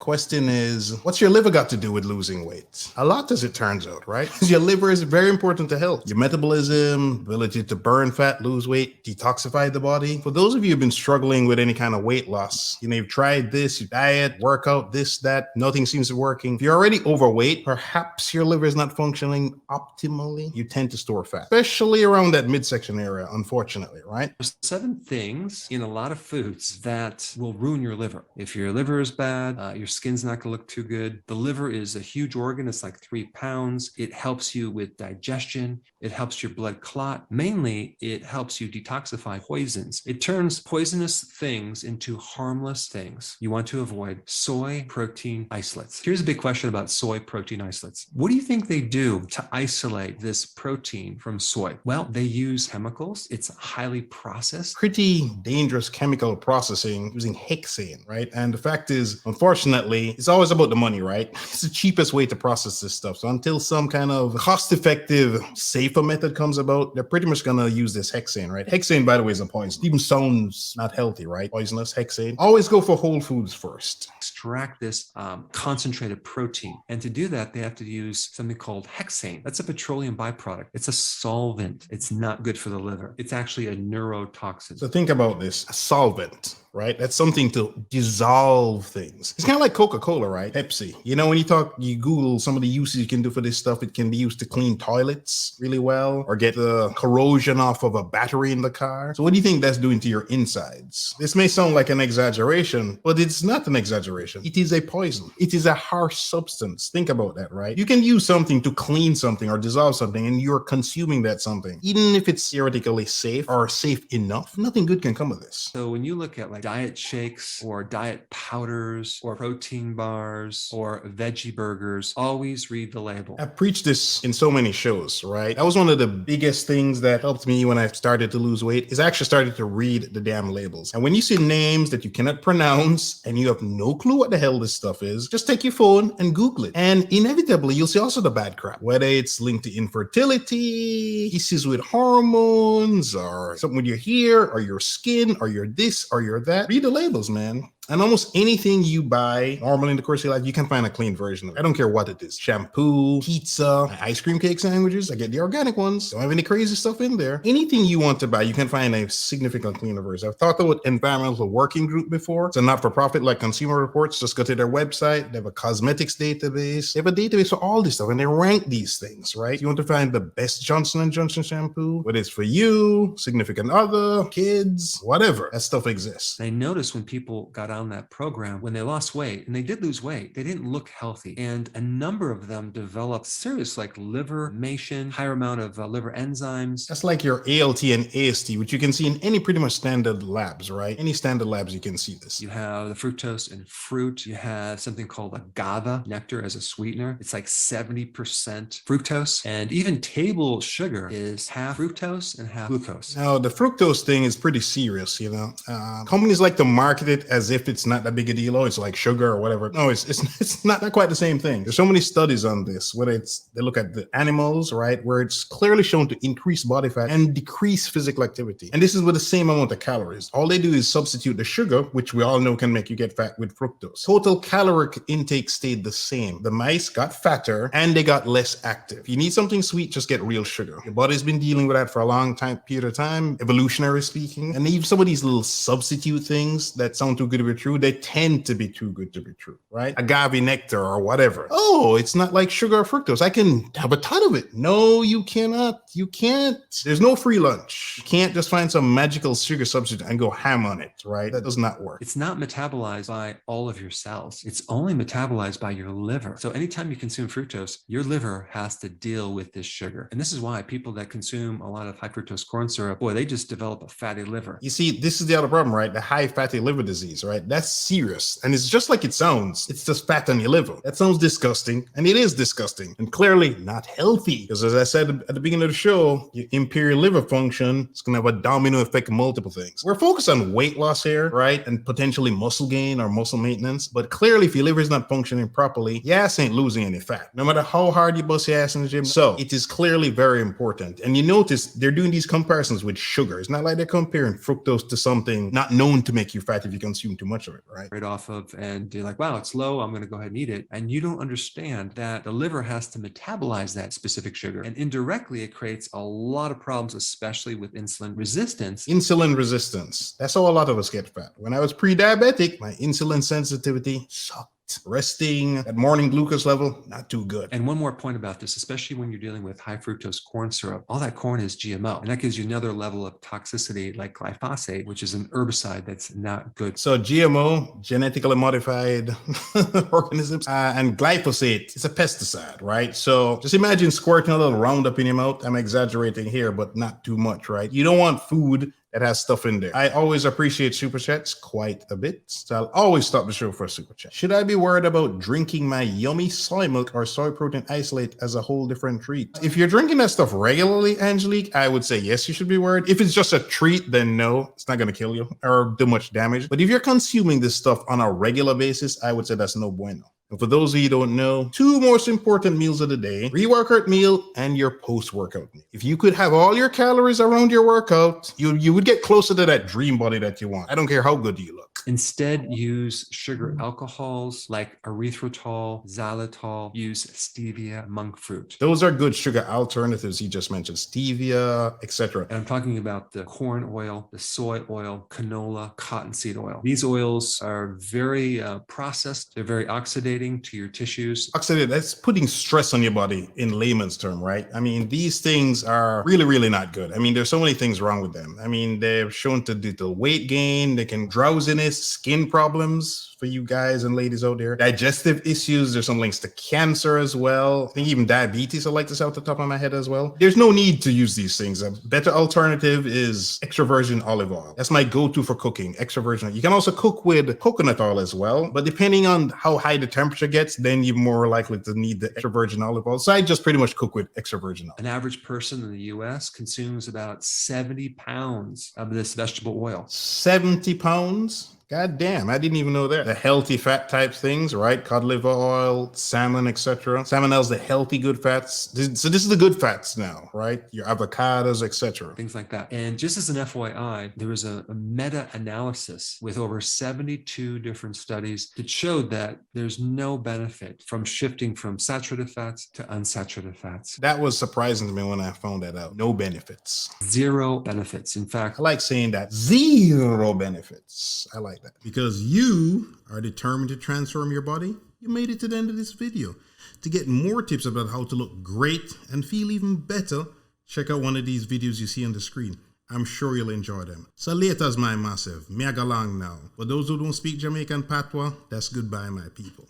Question is, what's your liver got to do with losing weight? A lot, as it turns out, right? Your liver is very important to health. Your metabolism, ability to burn fat, lose weight, detoxify the body. For those of you who've been struggling with any kind of weight loss, you've tried this, you diet, workout, this, that, nothing seems to be working. If you're already overweight, perhaps your liver is not functioning optimally. You tend to store fat, especially around that midsection area, unfortunately, right? There's 7 things in a lot of foods that will ruin your liver. If your liver is bad, your skin's not going to look too good. The liver is a huge organ. It's like 3 pounds. It helps you with digestion. It helps your blood clot. Mainly, it helps you detoxify poisons. It turns poisonous things into harmless things. You want to avoid soy protein isolates. Here's a big question about soy protein isolates. What do you think they do to isolate this protein from soy? Well, they use chemicals. It's highly processed. Pretty dangerous chemical processing using hexane, right? And the fact is, unfortunately, it's always about the money, right? It's the cheapest way to process this stuff. So until some kind of cost-effective, safer method comes about, they're pretty much gonna use this hexane, right? Hexane, by the way, is a poison. Even sounds not healthy, right? Poisonous hexane. Always go for whole foods first. Extract this concentrated protein. And to do that, they have to use something called hexane. That's a petroleum byproduct. It's a solvent. It's not good for the liver. It's actually a neurotoxin. So think about this, a solvent, right? That's something to dissolve things. It's kind of like Coca-Cola, right? Pepsi. When you Google some of the uses you can do for this stuff, it can be used to clean toilets really well or get the corrosion off of a battery in the car. So what do you think that's doing to your insides? This may sound like an exaggeration, but it's not an exaggeration. It is a poison. It is a harsh substance. Think about that, right? You can use something to clean something or dissolve something and you're consuming that something. Even if it's theoretically safe or safe enough, nothing good can come of this. So when you look at like diet shakes or diet powders or protein bars or veggie burgers, always read the label. I preached this in so many shows, right? That was one of the biggest things that helped me when I started to lose weight is I actually started to read the damn labels. And when you see names that you cannot pronounce and you have no clue what the hell this stuff is, just take your phone and Google it. And inevitably, you'll see also the bad crap, whether it's linked to infertility, issues with hormones, or something with your hair, or your skin, or your this, or your that. Read the labels, man. And almost anything you buy normally in the course of your life, you can find a clean version of it. I don't care what it is. Shampoo, pizza, ice cream cake sandwiches. I get the organic ones. Don't have any crazy stuff in there. Anything you want to buy, you can find a significant cleaner version. I've talked about Environmental Working Group before. It's a not-for-profit like Consumer Reports. Just go to their website. They have a cosmetics database. They have a database for all this stuff, and they rank these things, right? You want to find the best Johnson & Johnson shampoo, whether it's for you, significant other, kids, whatever. That stuff exists. I noticed when people got on that program, when they lost weight, and they did lose weight, they didn't look healthy. And a number of them developed serious like liver inflammation, higher amount of liver enzymes. That's like your ALT and AST, which you can see in any pretty much standard labs, right? Any standard labs, you can see this. You have the fructose in fruit. You have something called agave nectar as a sweetener. It's like 70% fructose. And even table sugar is half fructose and half glucose. Now, the fructose thing is pretty serious, Companies like to market it as if it's not that big a deal. Oh, it's like sugar or whatever. No, it's not quite the same thing. There's so many studies on this, whether they look at the animals, right, where it's clearly shown to increase body fat and decrease physical activity. And this is with the same amount of calories. All they do is substitute the sugar, which we all know can make you get fat, with fructose. Total caloric intake stayed the same. The mice got fatter and they got less active. If you need something sweet, just get real sugar. Your body's been dealing with that for a long period of time, evolutionary speaking. And even some of these little substitute things that sound too good to be true, they tend to be too good to be true, right? Agave nectar or whatever. Oh, it's not like sugar or fructose. I can have a ton of it. No, you cannot. You can't. There's no free lunch. You can't just find some magical sugar substitute and go ham on it, right? That does not work. It's not metabolized by all of your cells. It's only metabolized by your liver. So anytime you consume fructose, your liver has to deal with this sugar. And this is why people that consume a lot of high fructose corn syrup, boy, they just develop a fatty liver. You see, this is the other problem, right? The high fatty liver disease, right? That's serious. And it's just like it sounds. It's just fat on your liver. That sounds disgusting. And it is disgusting. And clearly not healthy. Because as I said at the beginning of the show, your impaired liver function is going to have a domino effect on multiple things. We're focused on weight loss here, right? And potentially muscle gain or muscle maintenance. But clearly, if your liver is not functioning properly, your ass ain't losing any fat, no matter how hard you bust your ass in the gym. So it is clearly very important. And you notice they're doing these comparisons with sugar. It's not like they're comparing fructose to something not known to make you fat if you consume too much of it, right? Right off of, and you're like, wow, it's low, I'm going to go ahead and eat it. And you don't understand that the liver has to metabolize that specific sugar. And indirectly, it creates a lot of problems, especially with insulin resistance. Insulin resistance. That's how a lot of us get fat. When I was pre-diabetic, my insulin sensitivity sucked. Resting at morning glucose level, not too good. And one more point about this, especially when you're dealing with high fructose corn syrup, all that corn is GMO. And that gives you another level of toxicity like glyphosate, which is an herbicide that's not good. So GMO, genetically modified organisms, and glyphosate, it's a pesticide, right? So just imagine squirting a little Roundup in your mouth. I'm exaggerating here, but not too much, right? You don't want food that has stuff in there. I always appreciate super chats quite a bit, so I'll always stop the show for a super chat. Should I be worried about drinking my yummy soy milk or soy protein isolate as a whole different treat? If you're drinking that stuff regularly, Angelique, I would say yes, you should be worried. If it's just a treat, then no, it's not going to kill you or do much damage. But if you're consuming this stuff on a regular basis, I would say that's no bueno. And for those of you who don't know, two most important meals of the day, pre-workout meal and your post-workout meal. If you could have all your calories around your workout, you would get closer to that dream body that you want. I don't care how good you look. Instead, use sugar alcohols like erythritol, xylitol, use stevia, monk fruit. Those are good sugar alternatives you just mentioned, stevia, etc. And I'm talking about the corn oil, the soy oil, canola, cottonseed oil. These oils are very processed. They're very oxidating to your tissues. Oxidative, that's putting stress on your body in layman's term, right? I mean, these things are really, really not good. I mean, there's so many things wrong with them. I mean, they're shown to do the weight gain, they can drowsiness, skin problems for you guys and ladies out there, digestive issues. There's some links to cancer as well. I think even diabetes, I like this out the top of my head as well. There's no need to use these things. A better alternative is extra virgin olive oil. That's my go-to for cooking, extra virgin. You can also cook with coconut oil as well, but depending on how high the temperature gets, then you're more likely to need the extra virgin olive oil. So I just pretty much cook with extra virgin olive. An average person in the US consumes about 70 pounds of this vegetable oil. 70 pounds? God damn, I didn't even know that. The healthy fat type things, right? Cod liver oil, salmon, etc. Salmonella, the healthy good fats. So this is the good fats now, right? Your avocados, etc. Things like that. And just as an FYI, there was a meta-analysis with over 72 different studies that showed that there's no benefit from shifting from saturated fats to unsaturated fats. That was surprising to me when I found that out. No benefits. Zero benefits. In fact, I like saying that. Zero benefits. I like that. Because you are determined to transform your body, you made it to the end of this video. To get more tips about how to look great and feel even better, check out one of these videos you see on the screen. I'm sure you'll enjoy them. So later's my massive. Me a go long now. For those who don't speak Jamaican patois, that's goodbye, my people.